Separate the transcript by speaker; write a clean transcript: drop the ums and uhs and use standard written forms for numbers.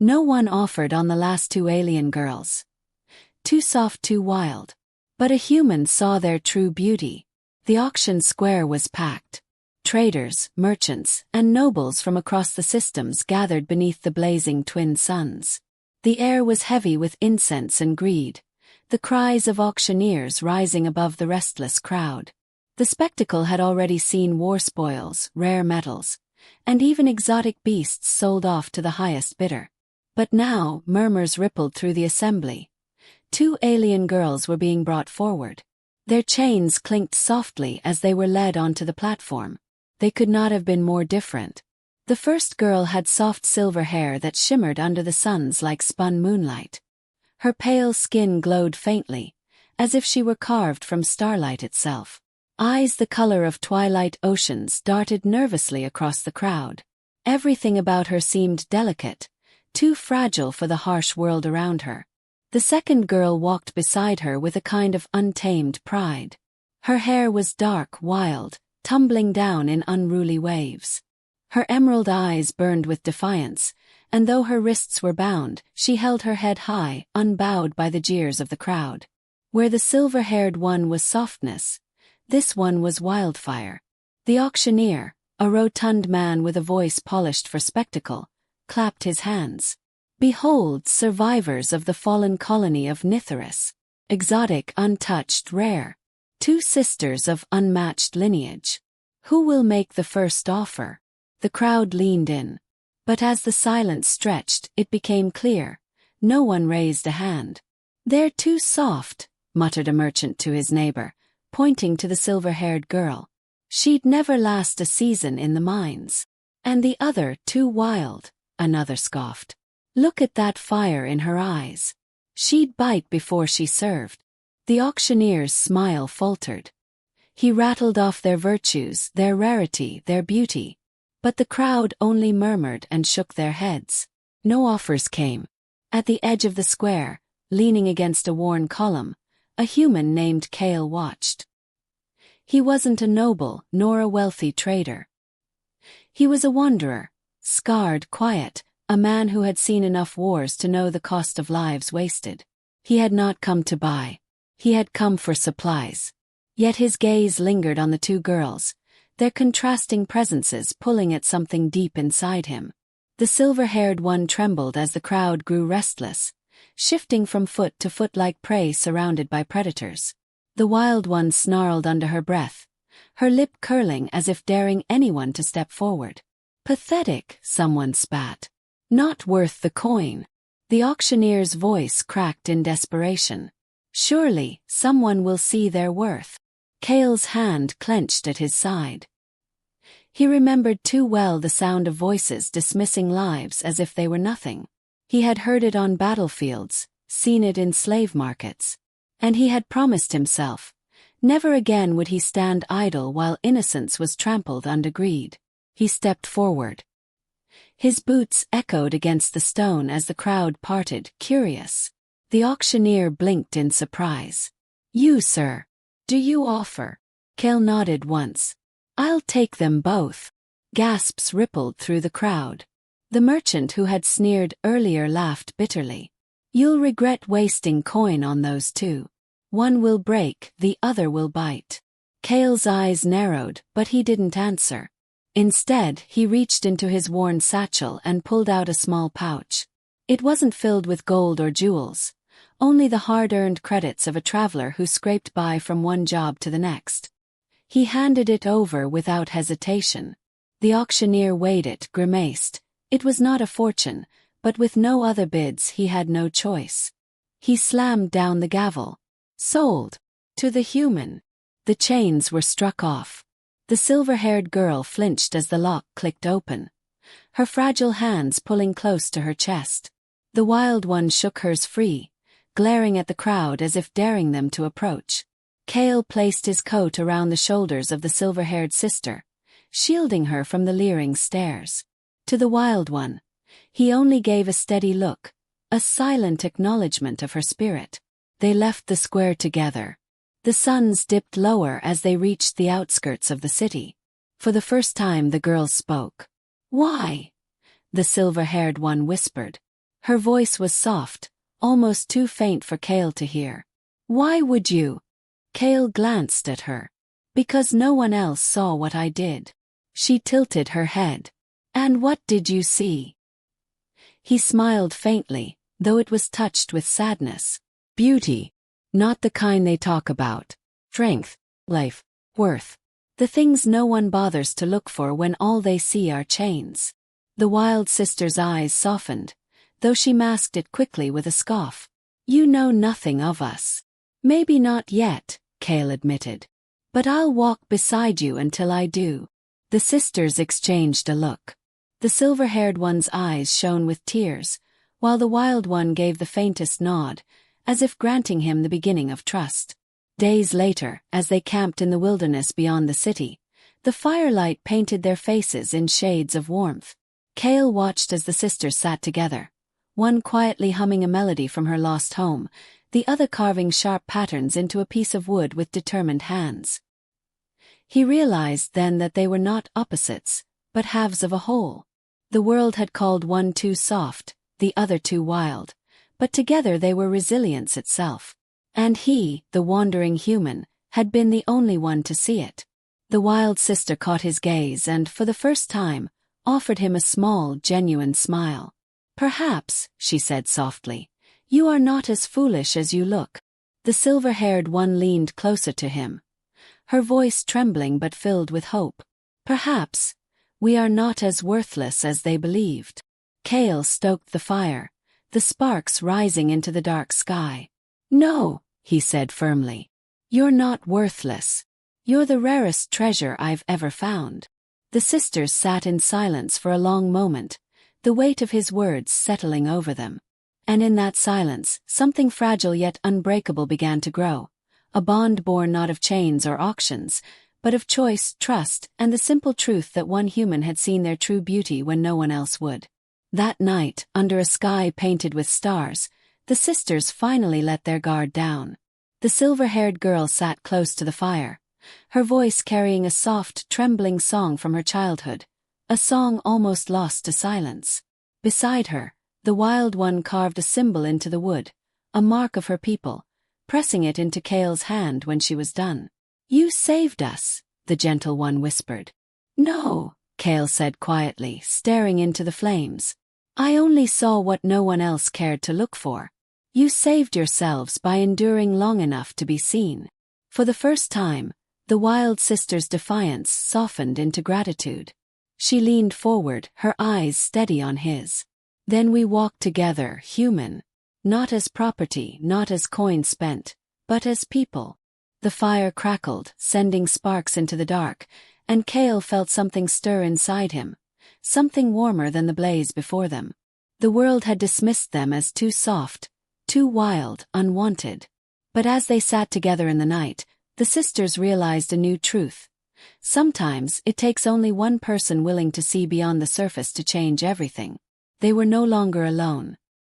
Speaker 1: No one offered on the last two alien girls. Too soft, too wild. But a human saw their true beauty. The auction square was packed. Traders, merchants, and nobles from across the systems gathered beneath the blazing twin suns. The air was heavy with incense and greed, the cries of auctioneers rising above the restless crowd. The spectacle had already seen war spoils, rare metals, and even exotic beasts sold off to the highest bidder. But now, murmurs rippled through the assembly. Two alien girls were being brought forward. Their chains clinked softly as they were led onto the platform. They could not have been more different. The first girl had soft silver hair that shimmered under the suns like spun moonlight. Her pale skin glowed faintly, as if she were carved from starlight itself. Eyes the color of twilight oceans darted nervously across the crowd. Everything about her seemed delicate, too fragile for the harsh world around her. The second girl walked beside her with a kind of untamed pride. Her hair was dark, wild, tumbling down in unruly waves. Her emerald eyes burned with defiance, and though her wrists were bound, she held her head high, unbowed by the jeers of the crowd. Where the silver-haired one was softness, this one was wildfire. The auctioneer, a rotund man with a voice polished for spectacle, clapped his hands. Behold, survivors of the fallen colony of Nitharus. Exotic, untouched, rare. Two sisters of unmatched lineage. Who will make the first offer? The crowd leaned in. But as the silence stretched, it became clear. No one raised a hand. They're too soft, muttered a merchant to his neighbor, pointing to the silver-haired girl. She'd never last a season in the mines. And the other, too wild, another scoffed. Look at that fire in her eyes. She'd bite before she served. The auctioneer's smile faltered. He rattled off their virtues, their rarity, their beauty. But the crowd only murmured and shook their heads. No offers came. At the edge of the square, leaning against a worn column, a human named Kale watched. He wasn't a noble nor a wealthy trader. He was a wanderer, scarred, quiet, a man who had seen enough wars to know the cost of lives wasted. He had not come to buy. He had come for supplies. Yet his gaze lingered on the two girls, their contrasting presences pulling at something deep inside him. The silver-haired one trembled as the crowd grew restless, shifting from foot to foot like prey surrounded by predators. The wild one snarled under her breath, her lip curling as if daring anyone to step forward. Pathetic, someone spat. Not worth the coin. The auctioneer's voice cracked in desperation. Surely, someone will see their worth. Kale's hand clenched at his side. He remembered too well the sound of voices dismissing lives as if they were nothing. He had heard it on battlefields, seen it in slave markets. And he had promised himself, never again would he stand idle while innocence was trampled under greed. He stepped forward. His boots echoed against the stone as the crowd parted, curious. The auctioneer blinked in surprise. You, sir. Do you offer? Kale nodded once. I'll take them both. Gasps rippled through the crowd. The merchant who had sneered earlier laughed bitterly. You'll regret wasting coin on those two. One will break, the other will bite. Kale's eyes narrowed, but he didn't answer. Instead, he reached into his worn satchel and pulled out a small pouch. It wasn't filled with gold or jewels, only the hard-earned credits of a traveler who scraped by from one job to the next. He handed it over without hesitation. The auctioneer weighed it, grimaced. It was not a fortune, but with no other bids he had no choice. He slammed down the gavel. Sold. To the human. The chains were struck off. The silver-haired girl flinched as the lock clicked open, her fragile hands pulling close to her chest. The wild one shook hers free, glaring at the crowd as if daring them to approach. Kale placed his coat around the shoulders of the silver-haired sister, shielding her from the leering stares. To the wild one, he only gave a steady look, a silent acknowledgement of her spirit. They left the square together. The suns dipped lower as they reached the outskirts of the city. For the first time the girl spoke. Why? The silver-haired one whispered. Her voice was soft, almost too faint for Cale to hear. Why would you? Cale glanced at her. Because no one else saw what I did. She tilted her head. And what did you see? He smiled faintly, though it was touched with sadness. Beauty. Not the kind they talk about. Strength, life, worth. The things no one bothers to look for when all they see are chains. The Wild sister's eyes softened, though she masked it quickly with a scoff. You know nothing of us. Maybe not yet, Cale admitted. But I'll walk beside you until I do. The sisters exchanged a look. The silver-haired one's eyes shone with tears, while the wild one gave the faintest nod, as if granting him the beginning of trust. Days later, as they camped in the wilderness beyond the city, the firelight painted their faces in shades of warmth. Cale watched as the sisters sat together, one quietly humming a melody from her lost home, the other carving sharp patterns into a piece of wood with determined hands. He realized then that they were not opposites, but halves of a whole. The world had called one too soft, the other too wild, but together they were resilience itself. And he, the wandering human, had been the only one to see it. The wild sister caught his gaze and, for the first time, offered him a small, genuine smile. Perhaps, she said softly, you are not as foolish as you look. The silver-haired one leaned closer to him, her voice trembling but filled with hope. Perhaps, we are not as worthless as they believed. Cale stoked the fire, the sparks rising into the dark sky. No, he said firmly. You're not worthless. You're the rarest treasure I've ever found. The sisters sat in silence for a long moment, the weight of his words settling over them. And in that silence, something fragile yet unbreakable began to grow, a bond born not of chains or auctions, but of choice, trust, and the simple truth that one human had seen their true beauty when no one else would. That night, under a sky painted with stars, the sisters finally let their guard down. The silver-haired girl sat close to the fire, her voice carrying a soft, trembling song from her childhood, a song almost lost to silence. Beside her, the wild one carved a symbol into the wood, a mark of her people, pressing it into Cale's hand when she was done. You saved us, the gentle one whispered. No, Cale said quietly, staring into the flames. I only saw what no one else cared to look for. You saved yourselves by enduring long enough to be seen. For the first time, the wild sister's defiance softened into gratitude. She leaned forward, her eyes steady on his. Then we walked together, human. Not as property, not as coin spent, but as people. The fire crackled, sending sparks into the dark, and Cale felt something stir inside him, something warmer than the blaze before them. The world had dismissed them as too soft, too wild, unwanted. But as they sat together in the night, the sisters realized a new truth. Sometimes it takes only one person willing to see beyond the surface to change everything. They were no longer alone.